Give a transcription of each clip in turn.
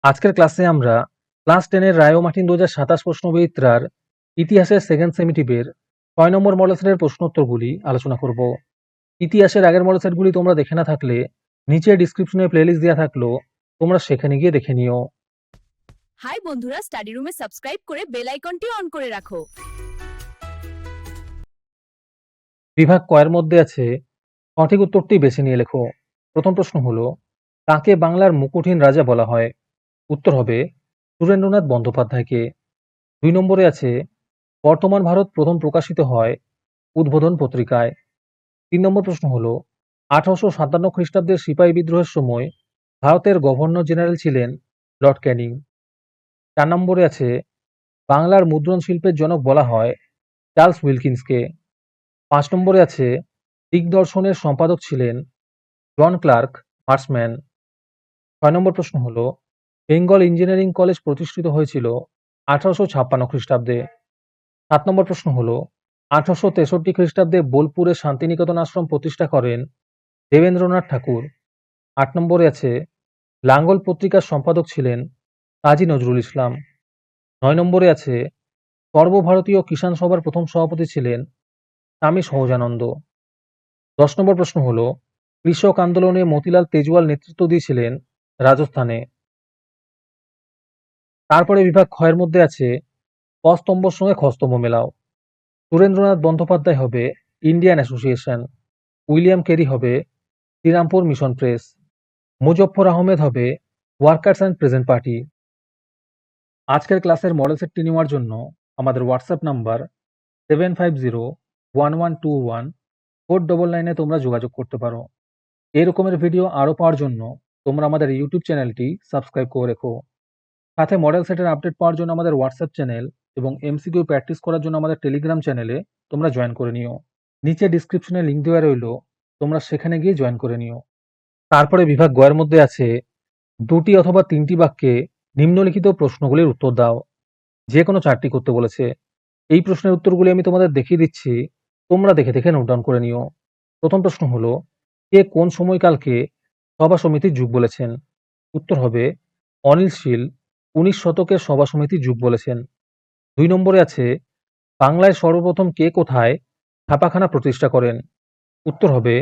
আজকের ক্লাসে আমরা ক্লাস 10 এর রায় ও মার্টিন 2027 প্রশ্নবিচিত্রার ইতিহাসের সেকেন্ড সেমিটিভের 6 নম্বর মডেল সেটের প্রশ্নোত্তরগুলি আলোচনা করব। ইতিহাসের আগের মডেল সেটগুলি তোমরা দেখে না থাকলে নিচে ডিসক্রিপশনে প্লেলিস্ট দেওয়া থাকলো, তোমরা সেখানে গিয়ে দেখে নিও। হাই বন্ধুরা, স্টাডি রুমে সাবস্ক্রাইব করে বেল আইকনটি অন করে রাখো। বিভাগ ক এর মধ্যে আছে সঠিক উত্তরটি বেছে নিয়ে লেখো। প্রথম প্রশ্ন হলো, কাকে বাংলার মুকুটহীন রাজা বলা হয়? উত্তর হবে সুরেন্দ্রনাথ বন্দ্যোপাধ্যায়কে। 2 নম্বরে আছে বর্তমান ভারত প্রথম প্রকাশিত হয় উদ্বোধন পত্রিকায়। 3 নম্বর প্রশ্ন হলো, 1857 খ্রিস্টাব্দের সিপাহী বিদ্রোহের সময় ভারতের গভর্নর জেনারেল ছিলেন লর্ড ক্যানিং। 4 নম্বরে আছে বাংলার মুদ্রণ শিল্পের জনক বলা হয় চার্লস উইলকিন্সকে। 5 নম্বরে আছে দিগদর্শনের সম্পাদক ছিলেন জন ক্লার্ক মার্সম্যান। 6 নম্বর প্রশ্ন হলো, বেঙ্গল ইঞ্জিনিয়ারিং কলেজ প্রতিষ্ঠিত হয়েছিল 1856 খ্রিস্টাব্দে। 7 নম্বর প্রশ্ন হলো, 1863 খ্রিস্টাব্দে বোলপুরে শান্তিনিকেতন আশ্রম প্রতিষ্ঠা করেন দেবেন্দ্রনাথ ঠাকুর। 8 নম্বরে আছে লাঙ্গল পত্রিকার সম্পাদক ছিলেন কাজী নজরুল ইসলাম। 9 নম্বরে আছে সর্বভারতীয় কিষাণ সভার প্রথম সভাপতি ছিলেন স্বামী সহজানন্দ। 10 নম্বর প্রশ্ন হলো, কৃষক আন্দোলনে মতিলাল তেজওয়াল নেতৃত্ব দিয়েছিলেন রাজস্থানে। তারপরে বিভাগ খ এর মধ্যে আছে ক স্তম্ভর সঙ্গে খ স্তম্ভ মেলাও। সুরেন্দ্রনাথ বন্দ্যোপাধ্যায় হবে ইন্ডিয়ান অ্যাসোসিয়েশন, উইলিয়াম কেরি হবে শ্রীরামপুর মিশন প্রেস, মুজফ্ফর আহমেদ হবে ওয়ার্কার্স অ্যান্ড প্রেজেন্ট পার্টি। আজকের ক্লাসের মডেল সেটটি নেওয়ার জন্য আমাদের হোয়াটসঅ্যাপ নাম্বার 7501114999 তোমরা যোগাযোগ করতে পারো। এই রকমের ভিডিও আরও পাওয়ার জন্য তোমরা আমাদের ইউটিউব চ্যানেলটি সাবস্ক্রাইব করে রেখো। সাথে মডেল সেটের আপডেট পাওয়ার জন্য আমাদের হোয়াটসঅ্যাপ চ্যানেল এবং এমসিকিউ প্র্যাকটিস করার জন্য আমাদের টেলিগ্রাম চ্যানেলে তোমরা জয়েন করে নিও। নিচে ডিসক্রিপশনে লিঙ্ক দেওয়া রইলো, তোমরা সেখানে গিয়ে জয়েন করে নিও। তারপরে বিভাগ গ এর মধ্যে আছে 2টি অথবা 3টি বাক্যে নিম্নলিখিত প্রশ্নগুলির উত্তর দাও। যে কোনো 4টি করতে বলেছে। এই প্রশ্নের উত্তরগুলি আমি তোমাদের দেখিয়ে দিচ্ছি, তোমরা দেখে দেখে নোট ডাউন করে নিও। প্রথম প্রশ্ন হলো, কে কোন সময়কালকে সভা সমিতির যুগ বলেছেন? উত্তর হবে অনিল শীল 19 শতকের সভা সমিতির যুগ বলেছেন। 2 নম্বরে আছে বাংলায় সর্বপ্রথম কে কোথায় ছাপাখানা প্রতিষ্ঠা করেন? উত্তর হবে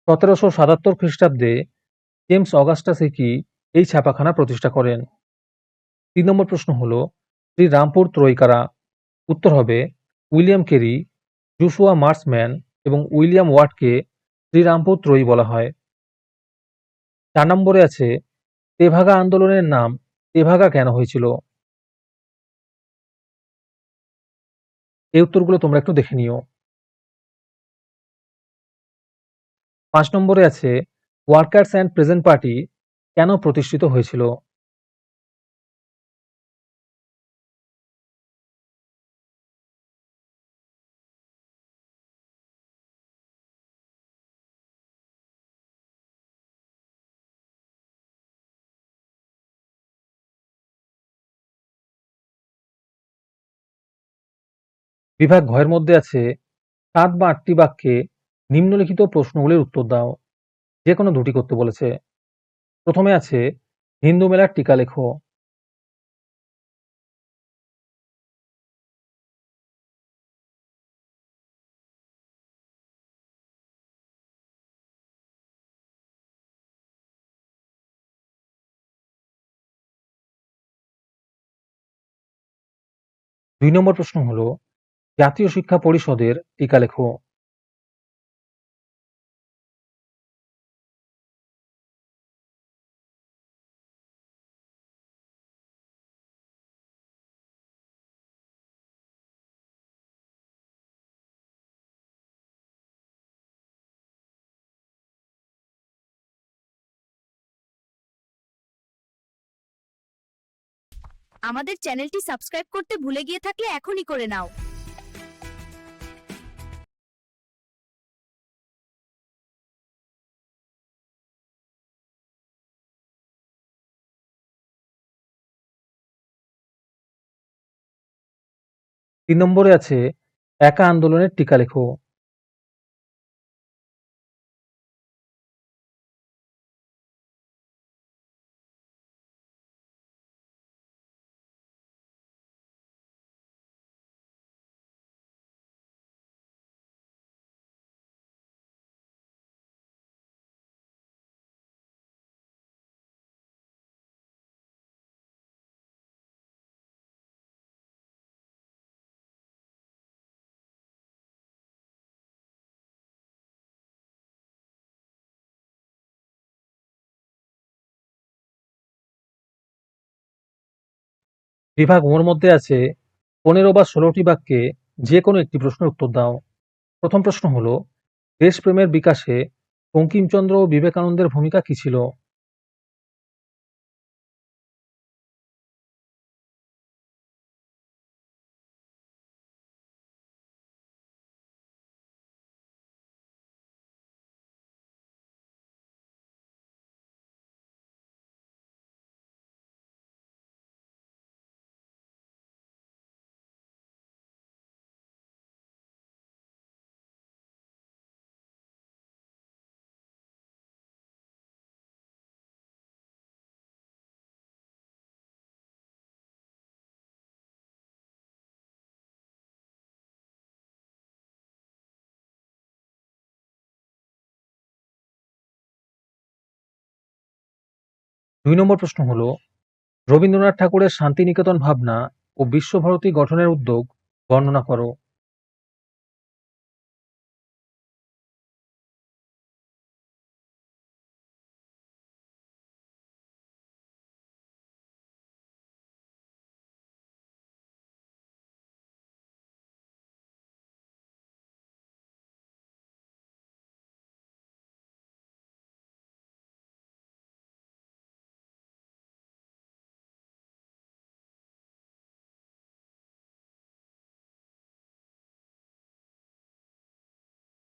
1777 খ্রিস্টাব্দে জেমস অগাস্টাস হিকি এই ছাপাখানা প্রতিষ্ঠা করেন। 3 নম্বর প্রশ্ন হলো, শ্রীরামপুর ত্রয়ী কারা? উত্তর হবে উইলিয়াম কেরি, জোশুয়া মার্সম্যান এবং উইলিয়াম ওয়াটকে শ্রীরামপুর ত্রয়ী বলা হয়। 4 নম্বরে আছে তেভাগা আন্দোলনের নাম তেভাগা কেন হয়েছিল? এই উত্তরগুলো তোমরা একটু দেখে নিও। 5 নম্বরে আছে ওয়ার্কার্স অ্যান্ড প্রেজেন্ট পার্টি কেন প্রতিষ্ঠিত হয়েছিল? বিভাগ ঘ এর মধ্যে আছে 7 বা 8টি বাক্যে নিম্নলিখিত প্রশ্নগুলির উত্তর দাও। যে কোনো 2টি করতে বলেছে। প্রথমে আছে হিন্দু মেলার টিকা লেখো। দুই নম্বর প্রশ্ন হলো, জাতীয় শিক্ষা পরিষদের টিকা লেখো। আমাদের চ্যানেলটি সাবস্ক্রাইব করতে ভুলে গিয়ে থাকলে এখনই করে নাও। তিন নম্বরে আছে একা আন্দোলনের টিকা লেখো। বিভাগ ওর মধ্যে আছে 15 বা 16টি বাক্যে যে কোনো একটি প্রশ্নের উত্তর দাও। প্রথম প্রশ্ন হলো, দেশপ্রেমের বিকাশে বঙ্কিমচন্দ্র ও বিবেকানন্দের ভূমিকা কি ছিল? 2 নম্বর প্রশ্ন হলো, রবীন্দ্রনাথ ঠাকুরের শান্তিনিকেতন ভাবনা ও বিশ্বভারতী গঠনের উদ্যোগ বর্ণনা করো।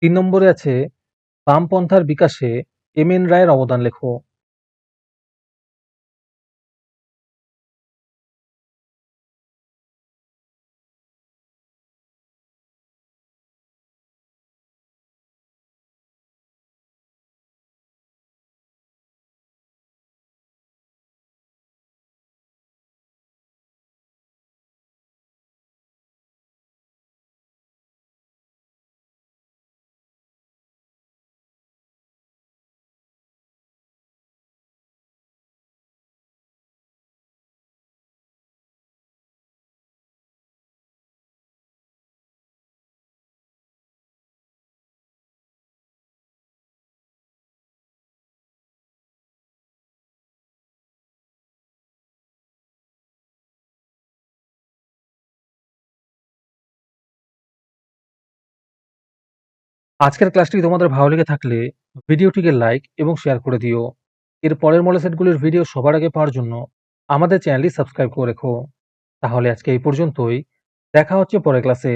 3 নম্বরে আছে, বামপন্থার বিকাশে এম এন রায়ের অবদান লেখো। আজকের ক্লাসটি তোমাদের ভালো লেগে থাকলে ভিডিওটিকে লাইক এবং শেয়ার করে দিও। এর পরের মডেল সেটগুলির ভিডিও সবার আগে পাওয়ার জন্য আমাদের চ্যানেলটি সাবস্ক্রাইব করে রেখো। তাহলে আজকে এই পর্যন্তই। দেখা হচ্ছে পরের ক্লাসে।